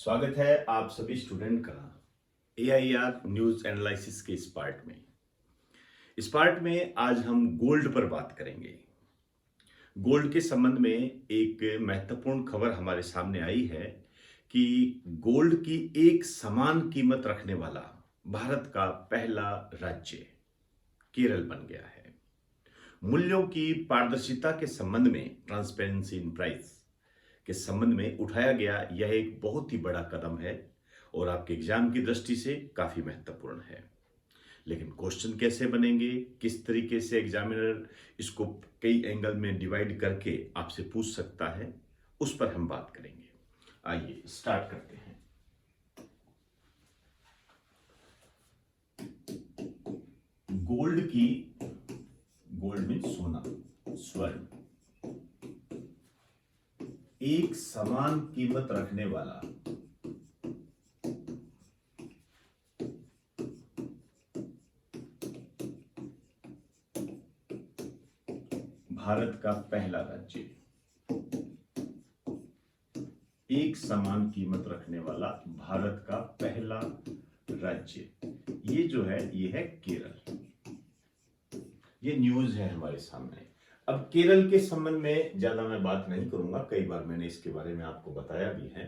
स्वागत है आप सभी स्टूडेंट का AIR न्यूज एनालिसिस के इस पार्ट में। इस पार्ट में आज हम गोल्ड पर बात करेंगे। गोल्ड के संबंध में एक महत्वपूर्ण खबर हमारे सामने आई है कि गोल्ड की एक समान कीमत रखने वाला भारत का पहला राज्य केरल बन गया है। मूल्यों की पारदर्शिता के संबंध में, ट्रांसपेरेंसी इन प्राइस के संबंध में उठाया गया यह एक बहुत ही बड़ा कदम है और आपके एग्जाम की दृष्टि से काफी महत्वपूर्ण है। लेकिन क्वेश्चन कैसे बनेंगे, किस तरीके से एग्जामिनर इसको कई एंगल में डिवाइड करके आपसे पूछ सकता है, उस पर हम बात करेंगे। आइए स्टार्ट करते हैं। गोल्ड मीन सोना, स्वर्ण, एक समान कीमत रखने वाला भारत का पहला राज्य, एक समान कीमत रखने वाला भारत का पहला राज्य, ये जो है ये है केरल। ये न्यूज है हमारे सामने। अब केरल के संबंध में ज्यादा मैं बात नहीं करूंगा, कई बार मैंने इसके बारे में आपको बताया भी है।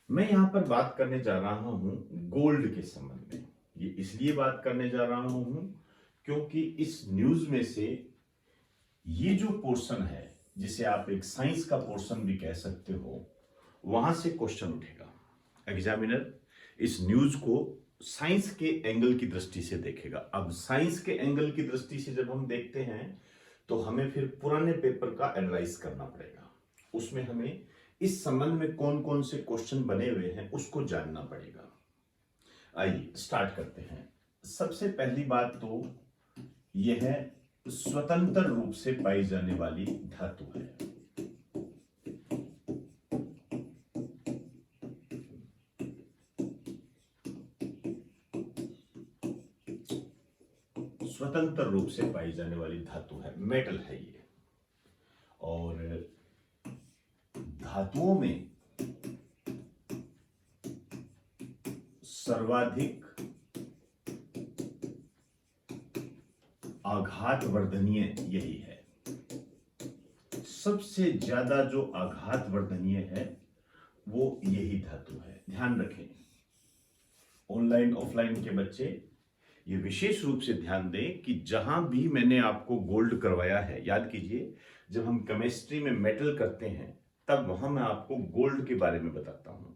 मैं यहां पर बात करने जा रहा हूं गोल्ड के संबंध में। ये इसलिए बात करने जा रहा हूं क्योंकि इस न्यूज में से ये जो पोर्शन है, जिसे आप एक साइंस का पोर्शन भी कह सकते हो, वहां से क्वेश्चन उठेगा। एग्जामिनर इस न्यूज को साइंस के एंगल की दृष्टि से देखेगा। अब साइंस के एंगल की दृष्टि से जब हम देखते हैं तो हमें फिर पुराने पेपर का एनालाइज करना पड़ेगा। उसमें हमें इस संबंध में कौन कौन से क्वेश्चन बने हुए हैं उसको जानना पड़ेगा। आइए स्टार्ट करते हैं। सबसे पहली बात तो यह है, स्वतंत्र रूप से पाई जाने वाली धातु है। स्वतंत्र रूप से पाई जाने वाली धातु है, मेटल है ये। और धातुओं में सर्वाधिक आघात वर्धनीय यही है। सबसे ज्यादा जो आघात वर्धनीय है वो यही धातु है। ध्यान रखें, ऑनलाइन ऑफलाइन के बच्चे ये विशेष रूप से ध्यान दें कि जहां भी मैंने आपको गोल्ड करवाया है, याद कीजिए जब हम केमिस्ट्री में मेटल करते हैं तब वहां मैं आपको गोल्ड के बारे में बताता हूं।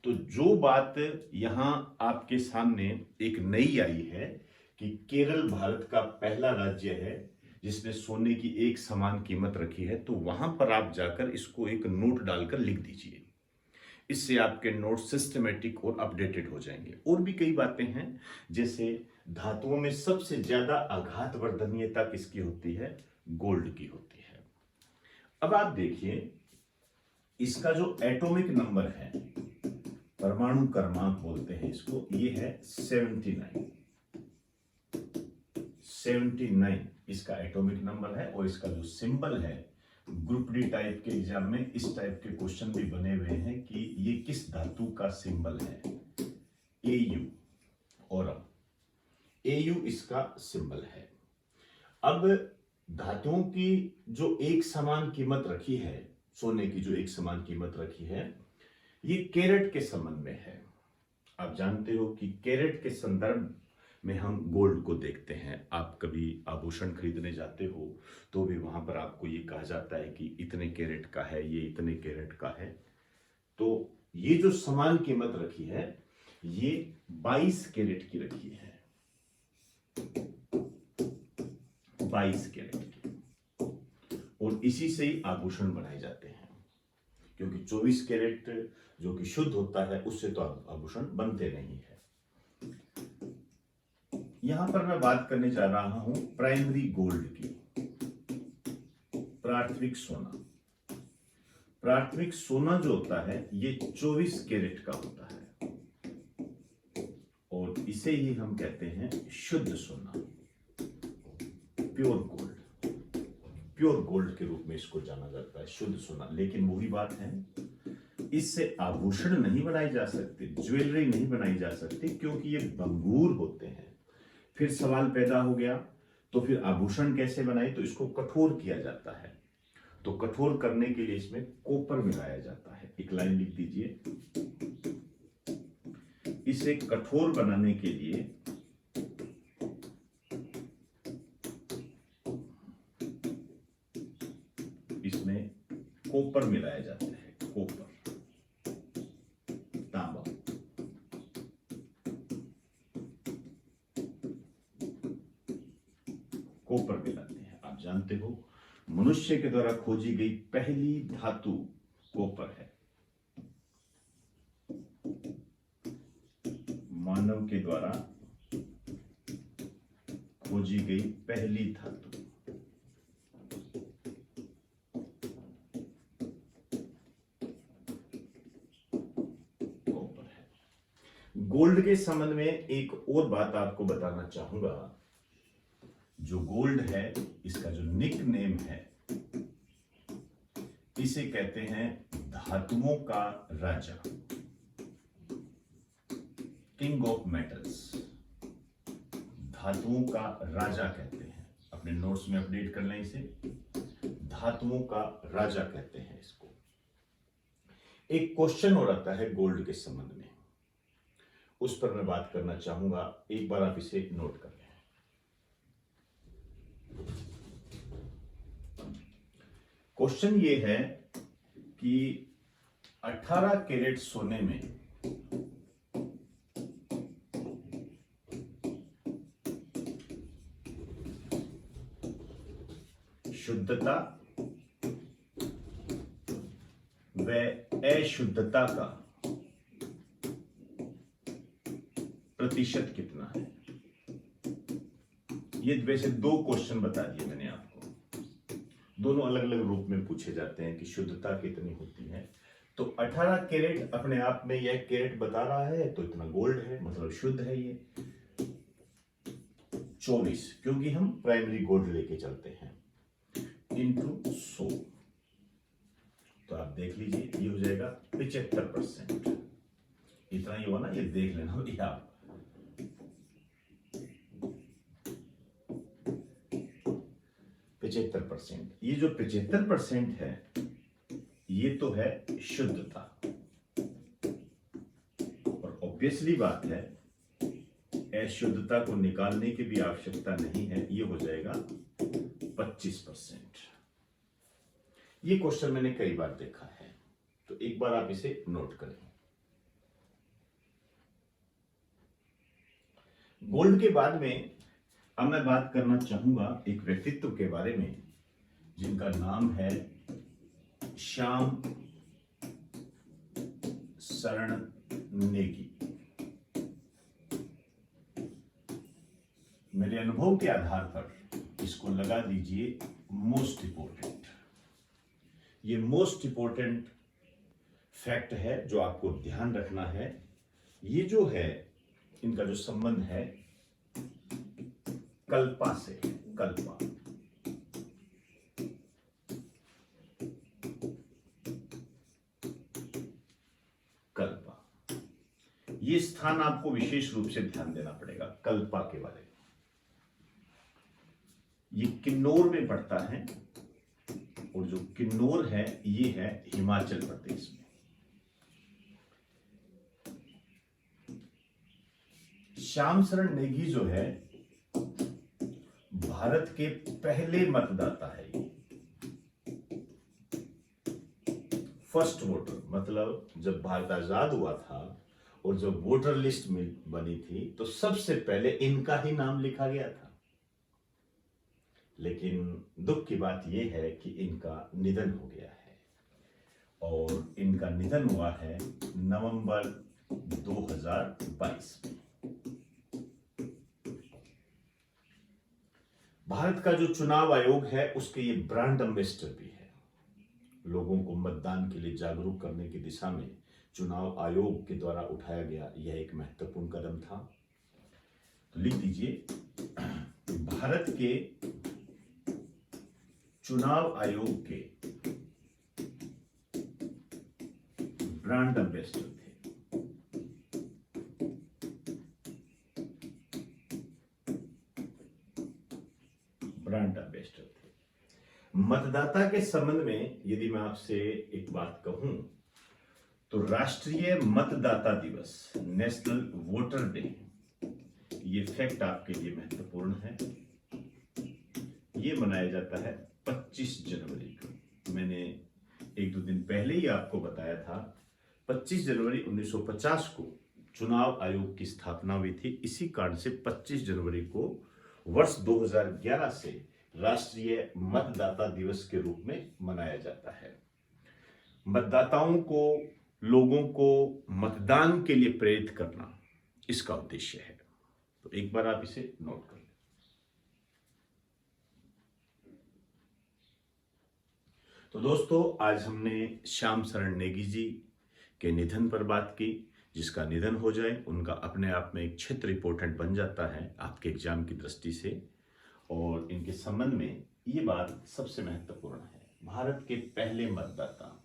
तो जो बात यहां आपके सामने एक नई आई है कि केरल भारत का पहला राज्य है जिसने सोने की एक समान कीमत रखी है, तो वहां पर आप जाकर इसको एक नोट डालकर लिख दीजिए। इससे आपके नोट सिस्टमेटिक और अपडेटेड हो जाएंगे। और भी कई बातें हैं, जैसे धातुओं में सबसे ज्यादा आघात वर्धनीयता किसकी होती है? गोल्ड की होती है। अब आप देखिए, इसका जो एटॉमिक नंबर है, परमाणु क्रमांक बोलते हैं इसको, ये है 79। 79 इसका एटॉमिक नंबर है। और इसका जो सिंबल है, ग्रुप डी टाइप के एग्जाम में इस टाइप के क्वेश्चन भी बने हुए हैं कि ये किस धातु का सिंबल है, AU। और अब AU इसका सिंबल है। अब धातुओं की जो एक समान कीमत रखी है, सोने की जो एक समान कीमत रखी है, ये कैरेट के संबंध में है। आप जानते हो कि कैरेट के संदर्भ में हम गोल्ड को देखते हैं। आप कभी आभूषण खरीदने जाते हो तो भी वहां पर आपको ये कहा जाता है कि इतने कैरेट का है, ये इतने कैरेट का है। तो ये जो समान कीमत रखी है ये 22 कैरेट की रखी है, 22 कैरेट की। और इसी से ही आभूषण बनाए जाते हैं, क्योंकि 24 कैरेट जो कि शुद्ध होता है उससे तो आभूषण बनते नहीं है। यहां पर मैं बात करने जा रहा हूं प्राइमरी गोल्ड की, प्राथमिक सोना। प्राथमिक सोना जो होता है ये 24 कैरेट का होता है और इसे ही हम कहते हैं शुद्ध सोना, प्योर गोल्ड। प्योर गोल्ड के रूप में इसको जाना जाता है, शुद्ध सोना। लेकिन वही बात है, इससे आभूषण नहीं बनाए जा सकते, ज्वेलरी नहीं बनाई जा सकती, क्योंकि ये भंगूर होते हैं। फिर सवाल पैदा हो गया, तो फिर आभूषण कैसे बनाए? तो इसको कठोर किया जाता है। तो कठोर करने के लिए इसमें कॉपर मिलाया जाता है। एक लाइन लिख दीजिए, इसे कठोर बनाने के लिए इसमें कॉपर मिलाया जाता है। कॉपर, तांबा। कॉपर मिलाते हैं। आप जानते हो मनुष्य के द्वारा खोजी गई पहली धातु कॉपर है। मानव के द्वारा खोजी गई पहली धातु कॉपर है। गोल्ड के संबंध में एक और बात आपको बताना चाहूंगा। जो गोल्ड है, इसका जो निक नेम है, इसे कहते हैं धातुओं का राजा, किंग ऑफ मेटल्स। धातुओं का राजा कहते हैं। अपने नोट्स में अपडेट कर लें इसे, धातुओं का राजा कहते हैं इसको। एक क्वेश्चन और आता है गोल्ड के संबंध में, उस पर मैं बात करना चाहूंगा। एक बार आप इसे नोट कर लें। क्वेश्चन ये है कि 18 कैरेट सोने में शुद्धता व अशुद्धता का प्रतिशत कितना है? ये वैसे दो क्वेश्चन बता दिए मैंने आपको। दोनों अलग अलग रूप में पूछे जाते हैं कि शुद्धता कितनी होती है। तो 18 कैरेट अपने आप में यह कैरेट बता रहा है, तो इतना गोल्ड है, मतलब शुद्ध है ये। 24, क्योंकि हम प्राइमरी गोल्ड लेके चलते हैं, इंटू 100। तो आप देख लीजिए, ये हो जाएगा 75%। इतना ही हुआ ना, ये देख लेना भैया आप। 75%। ये जो 75% है, ये तो है शुद्धता। और ऑब्वियसली बात है, अशुद्धता को निकालने की भी आवश्यकता नहीं है। ये हो जाएगा 25%। ये क्वेश्चन मैंने कई बार देखा है, तो एक बार आप इसे नोट करें। गोल्ड के बाद में अब मैं बात करना चाहूंगा एक व्यक्तित्व के बारे में, जिनका नाम है श्याम शरण नेगी। मेरे अनुभव के आधार पर इसको लगा दीजिए मोस्ट इंपोर्टेंट। ये मोस्ट इंपोर्टेंट फैक्ट है जो आपको ध्यान रखना है। ये जो है, इनका जो संबंध है कल्पा से। कल्पा, कल्पा, ये स्थान आपको विशेष रूप से ध्यान देना पड़ेगा कल्पा के बारे में। ये किन्नौर में पड़ता है, और जो किन्नौर है ये है हिमाचल प्रदेश में। श्याम शरण नेगी जो है, भारत के पहले मतदाता है। फर्स्ट वोटर, मतलब जब भारत आजाद हुआ था और जब वोटर लिस्ट में बनी थी, तो सबसे पहले इनका ही नाम लिखा गया था। लेकिन दुख की बात यह है कि इनका निधन हो गया है, और इनका निधन हुआ है नवंबर 2022 में। भारत का जो चुनाव आयोग है, उसके ये ब्रांड एम्बेसडर भी है। लोगों को मतदान के लिए जागरूक करने की दिशा में चुनाव आयोग के द्वारा उठाया गया यह एक महत्वपूर्ण कदम था। तो लिख दीजिए, भारत के चुनाव आयोग के ब्रांड एम्बेसडर थे। ब्रांड एम्बेसडर थे। मतदाता के संबंध में यदि मैं आपसे एक बात कहूं तो राष्ट्रीय मतदाता दिवस, नेशनल वोटर डे, ये फैक्ट आपके लिए महत्वपूर्ण है। ये मनाया जाता है 25 जनवरी को। मैंने एक दो दिन पहले ही आपको बताया था 25 जनवरी 1950 को चुनाव आयोग की स्थापना हुई थी। इसी कारण से 25 जनवरी को वर्ष 2011 से राष्ट्रीय मतदाता दिवस के रूप में मनाया जाता है। मतदाताओं को, लोगों को मतदान के लिए प्रेरित करना इसका उद्देश्य है। तो एक बार आप इसे नोट कर लें। तो दोस्तों, आज हमने श्याम शरण नेगी जी के निधन पर बात की। जिसका निधन हो जाए उनका अपने आप में एक क्षेत्र इंपॉर्टेंट बन जाता है आपके एग्जाम की दृष्टि से। और इनके संबंध में ये बात सबसे महत्वपूर्ण है। भारत के पहले मतदाता,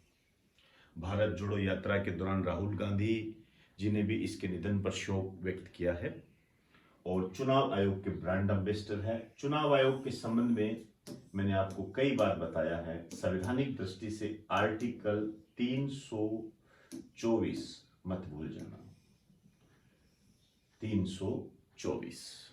भारत जोड़ो यात्रा के दौरान राहुल गांधी जी ने भी इसके निधन पर शोक व्यक्त किया है। और चुनाव आयोग के ब्रांड एम्बेसडर है। चुनाव आयोग के संबंध में मैंने आपको कई बार बताया है, संवैधानिक दृष्टि से आर्टिकल 324 मत भूल जाना, 324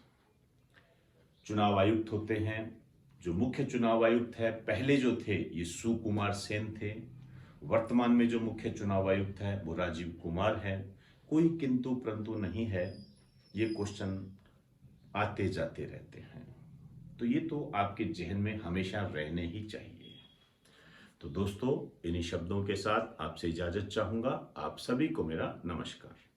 चुनाव आयुक्त होते हैं। जो मुख्य चुनाव आयुक्त है, पहले जो थे ये सुकुमार सेन थे। वर्तमान में जो मुख्य चुनाव आयुक्त है वो राजीव कुमार है। कोई किंतु परंतु नहीं है। ये क्वेश्चन आते जाते रहते हैं, तो ये तो आपके जहन में हमेशा रहने ही चाहिए। तो दोस्तों, इन्हीं शब्दों के साथ आपसे इजाजत चाहूंगा। आप सभी को मेरा नमस्कार।